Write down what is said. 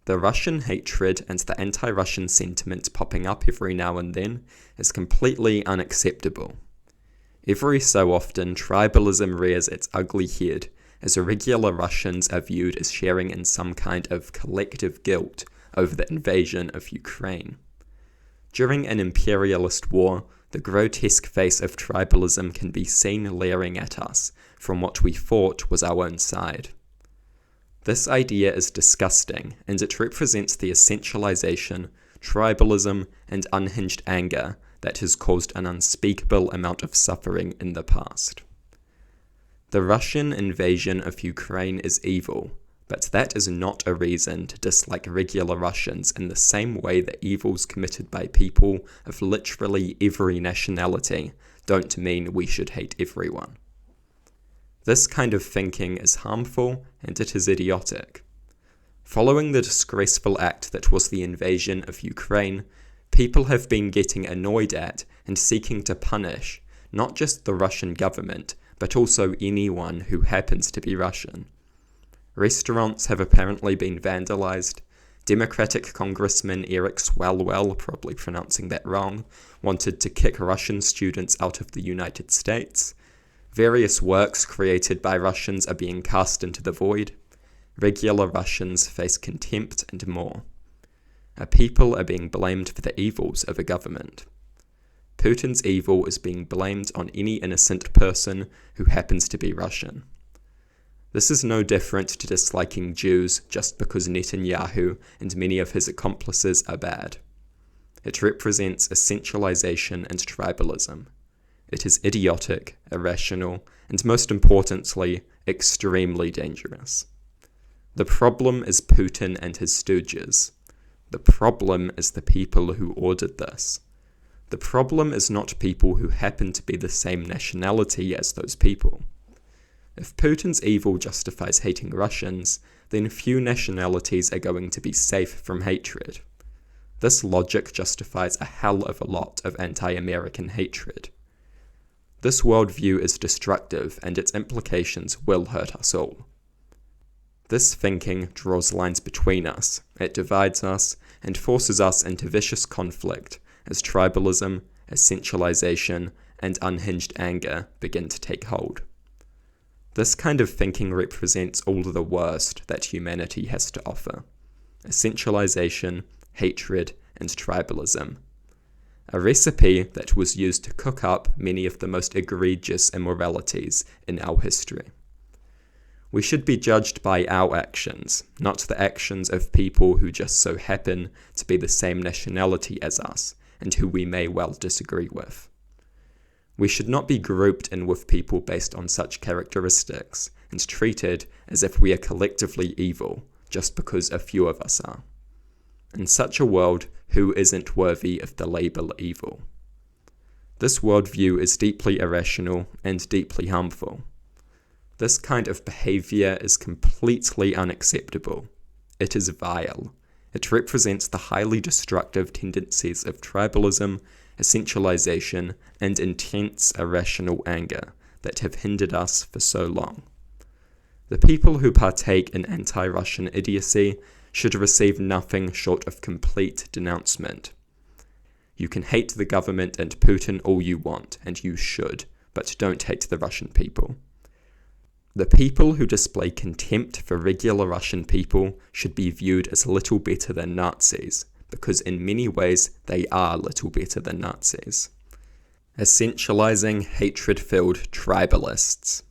The Russian hatred and the anti-Russian sentiment popping up every now and then is completely unacceptable. Every so often, tribalism rears its ugly head, as irregular Russians are viewed as sharing in some kind of collective guilt over the invasion of Ukraine. During an imperialist war, the grotesque face of tribalism can be seen leering at us from what we thought was our own side. This idea is disgusting, and it represents the essentialization, tribalism, and unhinged anger that has caused an unspeakable amount of suffering in the past. The Russian invasion of Ukraine is evil, but that is not a reason to dislike regular Russians in the same way that evils committed by people of literally every nationality don't mean we should hate everyone. This kind of thinking is harmful and it is idiotic. Following the disgraceful act that was the invasion of Ukraine, people have been getting annoyed at and seeking to punish not just the Russian government, but also anyone who happens to be Russian. Restaurants have apparently been vandalized. Democratic Congressman Eric Swalwell, probably pronouncing that wrong, wanted to kick Russian students out of the United States. Various works created by Russians are being cast into the void. Regular Russians face contempt and more. A people are being blamed for the evils of a government. Putin's evil is being blamed on any innocent person who happens to be Russian. This is no different to disliking Jews just because Netanyahu and many of his accomplices are bad. It represents essentialization and tribalism. It is idiotic, irrational, and most importantly, extremely dangerous. The problem is Putin and his stooges. The problem is the people who ordered this. The problem is not people who happen to be the same nationality as those people. If Putin's evil justifies hating Russians, then few nationalities are going to be safe from hatred. This logic justifies a hell of a lot of anti-American hatred. This worldview is destructive and its implications will hurt us all. This thinking draws lines between us, it divides us, and forces us into vicious conflict as tribalism, essentialization, and unhinged anger begin to take hold. This kind of thinking represents all the worst that humanity has to offer: essentialization, hatred, and tribalism. A recipe that was used to cook up many of the most egregious immoralities in our history. We should be judged by our actions, not the actions of people who just so happen to be the same nationality as us, and who we may well disagree with. We should not be grouped in with people based on such characteristics, and treated as if we are collectively evil, just because a few of us are. In such a world, who isn't worthy of the label evil? This worldview is deeply irrational and deeply harmful. This kind of behavior is completely unacceptable. It is vile. It represents the highly destructive tendencies of tribalism, essentialization, and intense irrational anger that have hindered us for so long. The people who partake in anti-Russian idiocy should receive nothing short of complete denouncement. You can hate the government and Putin all you want, and you should, but don't hate the Russian people. The people who display contempt for regular Russian people should be viewed as little better than Nazis, because in many ways they are little better than Nazis. Essentializing, hatred-filled tribalists.